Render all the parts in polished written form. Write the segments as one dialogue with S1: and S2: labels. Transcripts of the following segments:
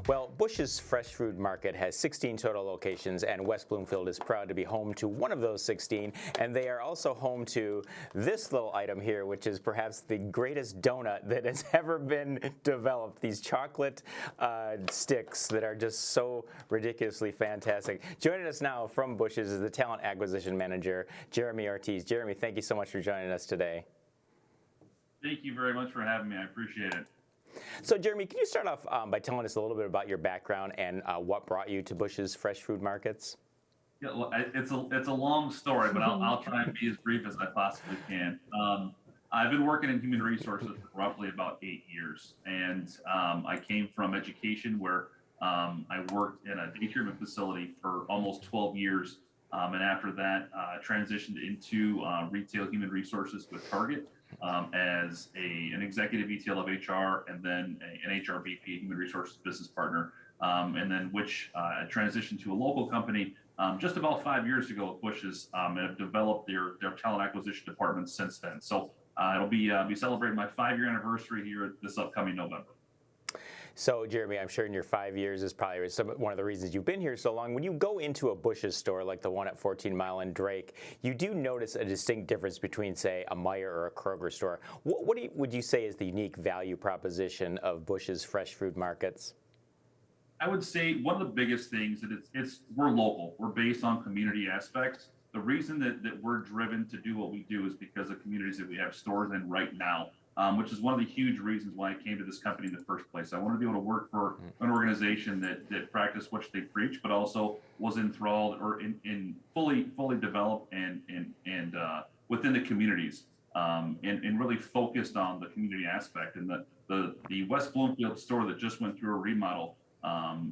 S1: Well, Busch's Fresh Food Market has 16 total locations, and West Bloomfield is proud to be home to one of those 16. And they are also home to this little item here, which is perhaps the greatest donut that has ever been developed. These chocolate sticks that are just so ridiculously fantastic. Joining us now from Busch's is the Talent Acquisition Manager, Jeromie Ortiz. Jeromie, thank you so much for joining us today.
S2: Thank you very much for having me. I appreciate it.
S1: So, Jeromie, can you start off by telling us a little bit about your background and what brought you to Busch's Fresh Food Markets?
S2: Yeah, well, it's a long story, but I'll try and be as brief as I possibly can. I've been working in human resources for roughly about 8 years, and I came from education where I worked in a day treatment facility for almost 12 years, and after that, transitioned into retail human resources with Target. As an executive VTL of HR, and then an HR VP, human resources business partner, and then which transitioned to a local company just about 5 years ago at Busch's, and have developed their talent acquisition department since then. So it'll be celebrating my 5-year anniversary here this upcoming November.
S1: So, Jeromie, I'm sure in your 5 years is probably one of the reasons you've been here so long. When you go into a Busch's store like the one at 14 Mile and Drake, you do notice a distinct difference between, say, a Meijer or a Kroger store. What would you say is the unique value proposition of Busch's Fresh Food Markets?
S2: I would say one of the biggest things that we're local. We're based on community aspects. The reason that we're driven to do what we do is because of communities that we have stores in right now. Which is one of the huge reasons why I came to this company in the first place. I want to be able to work for an organization that practiced what they preach, but also was enthralled or in fully developed and within the communities, and really focused on the community aspect. And the West Bloomfield store that just went through a remodel,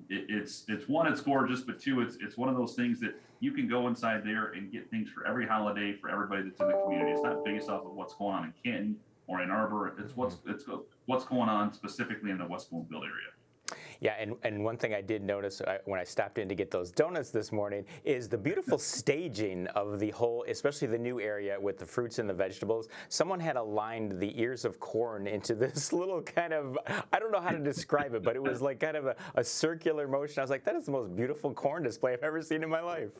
S2: it's one, it's gorgeous, but two, it's one of those things that you can go inside there and get things for every holiday for everybody that's in the community. It's not based off of what's going on in Canton or Ann Arbor. It's what's going on specifically in the West Bloomfield area.
S1: Yeah, and one thing I did notice when I stopped in to get those donuts this morning is the beautiful staging of the whole, especially the new area with the fruits and the vegetables. Someone had aligned the ears of corn into this little kind of, I don't know how to describe it, but it was like kind of a circular motion. I was like, that is the most beautiful corn display I've ever seen in my life.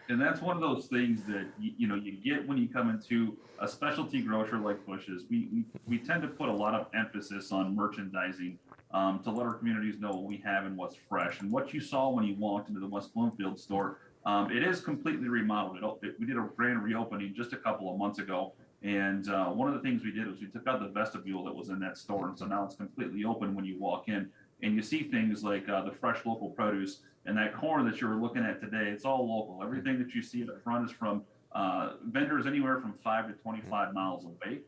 S2: And that's one of those things that you get when you come into a specialty grocer like Busch's. We tend to put a lot of emphasis on merchandising to let our communities know what we have and what's fresh. And what you saw when you walked into the West Bloomfield store, it is completely remodeled. We did a grand reopening just a couple of months ago, and one of the things we did was we took out the vestibule that was in that store, and so now it's completely open when you walk in, and you see things like the fresh local produce. And that corn that you were looking at today, it's all local. Everything that you see at the front is from vendors anywhere from 5 to 25 miles away.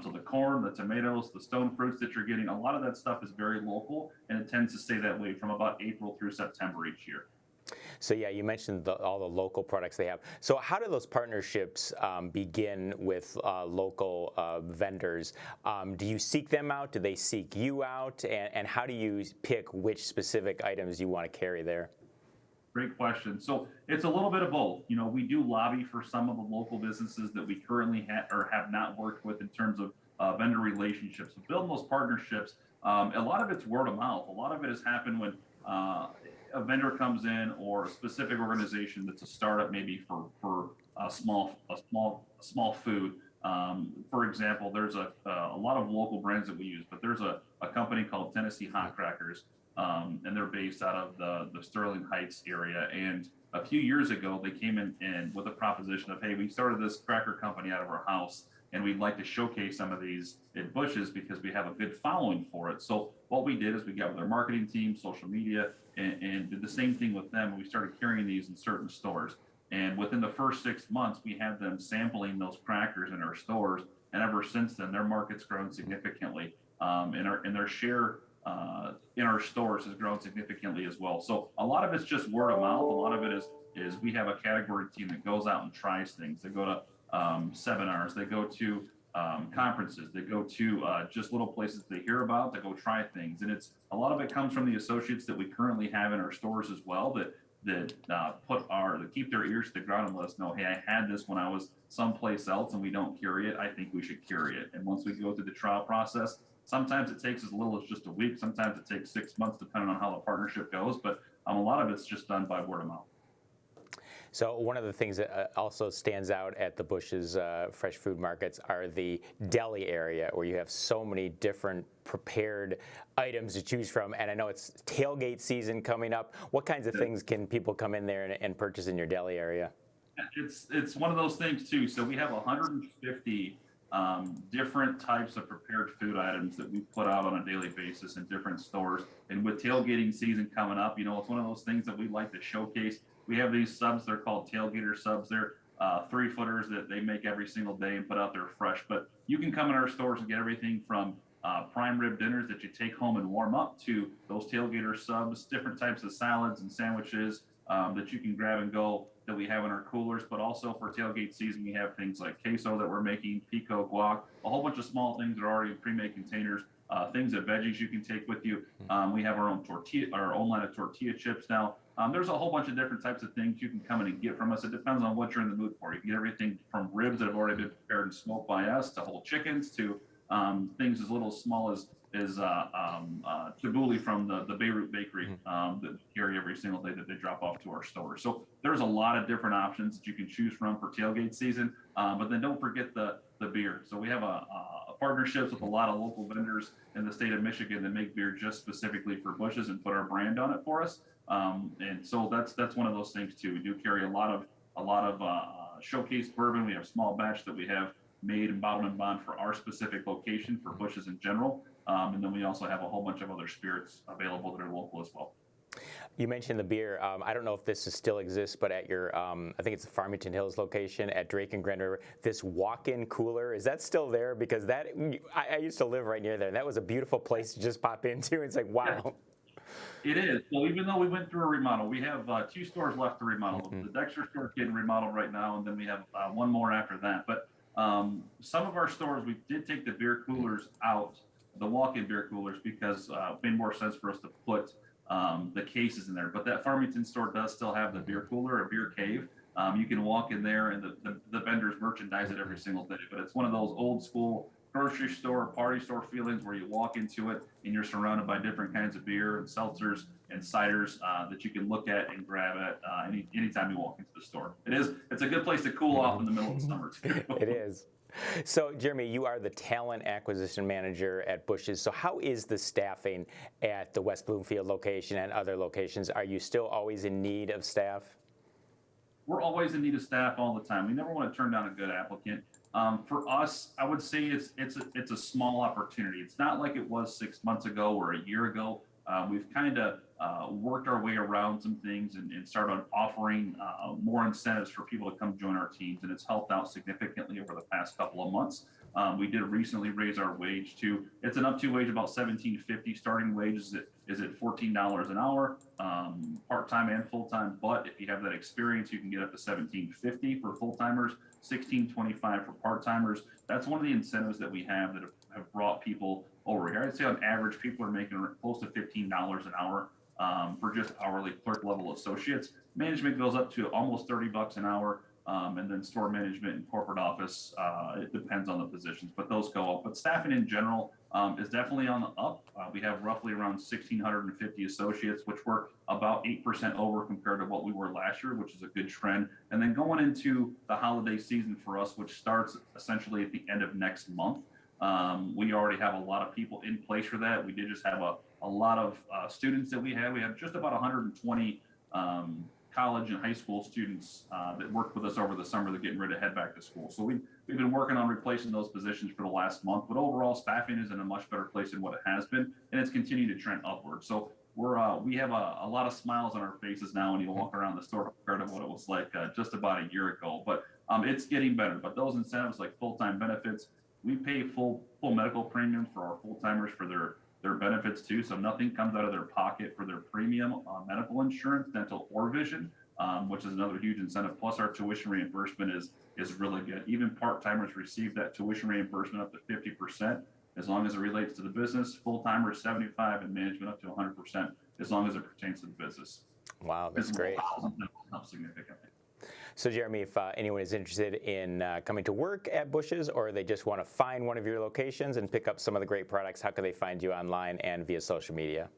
S2: So the corn, the tomatoes, the stone fruits that you're getting, a lot of that stuff is very local, and it tends to stay that way from about April through September each year.
S1: So yeah, you mentioned all the local products they have. So how do those partnerships begin with local vendors? Do you seek them out? Do they seek you out? And how do you pick which specific items you want to carry there?
S2: Great question. So it's a little bit of both. We do lobby for some of the local businesses that we currently have not worked with in terms of vendor relationships. Building those partnerships, a lot of it's word of mouth. A lot of it has happened when a vendor comes in, or a specific organization that's a startup, maybe for a small food. For example, there's a lot of local brands that we use, but there's a company called Tennessee Hot Crackers, and they're based out of the Sterling Heights area. And a few years ago, they came in with a proposition of, hey, we started this cracker company out of our house, and we'd like to showcase some of these at Busch's because we have a good following for it. So what we did is we got with our marketing team, social media, and did the same thing with them. We started carrying these in certain stores. And within the first 6 months, we had them sampling those crackers in our stores. And ever since then, their market's grown significantly. And their share in our stores has grown significantly as well. So a lot of it's just word of mouth. A lot of it is we have a category team that goes out and tries things. They go to seminars, they go to conferences, they go to just little places they hear about, they go try things. And it's a lot of it comes from the associates that we currently have in our stores as well, that keep their ears to the ground and let us know, hey, I had this when I was someplace else and we don't carry it. I think we should carry it. And once we go through the trial process, Sometimes it takes as little as just a week. Sometimes it takes 6 months, depending on how the partnership goes. But a lot of it's just done by word of mouth.
S1: So one of the things that also stands out at the Busch's fresh food markets are the deli area, where you have so many different prepared items to choose from. And I know it's tailgate season coming up. What kinds of things can people come in there and purchase in your deli area?
S2: It's one of those things too. So we have 150 different types of prepared food items that we put out on a daily basis in different stores. And with tailgating season coming up, it's one of those things that we like to showcase. We have these subs. They're called Tailgater Subs. They're 3-footers that they make every single day and put out there fresh. But you can come in our stores and get everything from prime rib dinners that you take home and warm up to those Tailgater Subs, different types of salads and sandwiches that you can grab and go that we have in our coolers. But also for tailgate season, we have things like queso that we're making, pico, guac, a whole bunch of small things that are already in pre-made containers, things that veggies you can take with you. We have our own line of tortilla chips now. There's a whole bunch of different types of things you can come in and get from us. It depends on what you're in the mood for. You can get everything from ribs that have already been prepared and smoked by us to whole chickens to things as little as small as tabbouleh from the Beirut bakery that we carry every single day that they drop off to our stores. So there's a lot of different options that you can choose from for tailgate season. But then don't forget the beer. So we have a partnerships with a lot of local vendors in the state of Michigan that make beer just specifically for Busch's and put our brand on it for us. And so that's one of those things too. We do carry a lot of showcase bourbon. We have small batch that we have made and bottled and bond for our specific location for Busch's in general. And then we also have a whole bunch of other spirits available that are local as well.
S1: You mentioned the beer. I don't know if this still exists, but at your, I think it's the Farmington Hills location at Drake and Grand River, this walk-in cooler, is that still there? Because I used to live right near there, and that was a beautiful place to just pop into. It's like, wow.
S2: It is. Well, even though we went through a remodel, we have 2 stores left to remodel. Mm-hmm. The Dexter store is getting remodeled right now, and then we have one more after that. But some of our stores, we did take the beer coolers out, the walk-in beer coolers, because it made more sense for us to put the cases in there. But that Farmington store does still have the beer cooler, a beer cave. You can walk in there, and the vendors merchandise it every single day. But it's one of those old school grocery store, party store feelings where you walk into it and you're surrounded by different kinds of beer and seltzers and ciders that you can look at and grab at anytime you walk into the store. It's a good place to cool off in the middle of the summer too.
S1: It is. So, Jeromie, you are the talent acquisition manager at Busch's. So how is the staffing at the West Bloomfield location and other locations? Are you still always in need of staff?
S2: We're always in need of staff all the time. We never want to turn down a good applicant. For us, I would say it's a small opportunity. It's not like it was 6 months ago or a year ago. We've kind of worked our way around some things and started offering more incentives for people to come join our teams, and it's helped out significantly over the past couple of months. We did recently raise our wage to, it's an up to wage about $17.50. Starting wage is at $14 an hour, part-time and full-time. But if you have that experience, you can get up to $17.50 for full-timers, $16.25 for part-timers. That's one of the incentives that we have that have brought people over here. I'd say on average, people are making close to $15 an hour for just hourly clerk level associates. Management goes up to almost $30 an hour. And then store management and corporate office, it depends on the positions, but those go up. But staffing in general is definitely on the up. We have roughly around 1,650 associates, which we're about 8% over compared to what we were last year, which is a good trend. And then going into the holiday season for us, which starts essentially at the end of next month, we already have a lot of people in place for that. We did just have a lot of students that we had. We have just about 120 college and high school students that worked with us over the summer that are getting ready to head back to school. So we've been working on replacing those positions for the last month, but overall staffing is in a much better place than what it has been, and it's continued to trend upward. So we have a lot of smiles on our faces now when you walk around the store compared to what it was like just about a year ago. But it's getting better. But those incentives like full-time benefits, we pay full medical premiums for our full-timers for their benefits too. So nothing comes out of their pocket for their premium medical insurance, dental or vision, which is another huge incentive. Plus our tuition reimbursement is really good. Even part-timers receive that tuition reimbursement up to 50% as long as it relates to the business. Full-timers 75% and management up to 100% as long as it pertains to the business.
S1: Wow, that's great.
S2: Helps significantly.
S1: So Jeremy, if anyone is interested in coming to work at Busch's, or they just want to find one of your locations and pick up some of the great products, how can they find you online and via social media?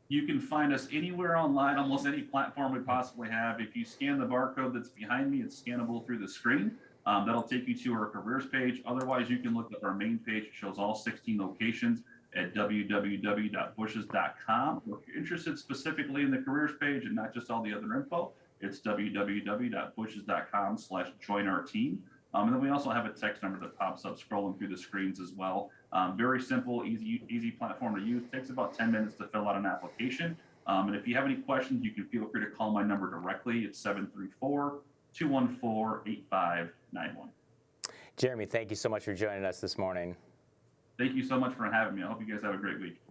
S2: You can find us anywhere online, almost any platform we possibly have. If you scan the barcode that's behind me, it's scannable through the screen. That'll take you to our careers page. Otherwise, you can look at our main page. It shows all 16 locations at www.bushes.com. Or if you're interested specifically in the careers page and not just all the other info, it's www.bushes.com/join our team. And then we also have a text number that pops up scrolling through the screens as well. Very simple, easy platform to use. Takes about 10 minutes to fill out an application. And if you have any questions, you can feel free to call my number directly. It's 734-214-8591.
S1: Jeremy, thank you so much for joining us this morning.
S2: Thank you so much for having me. I hope you guys have a great week.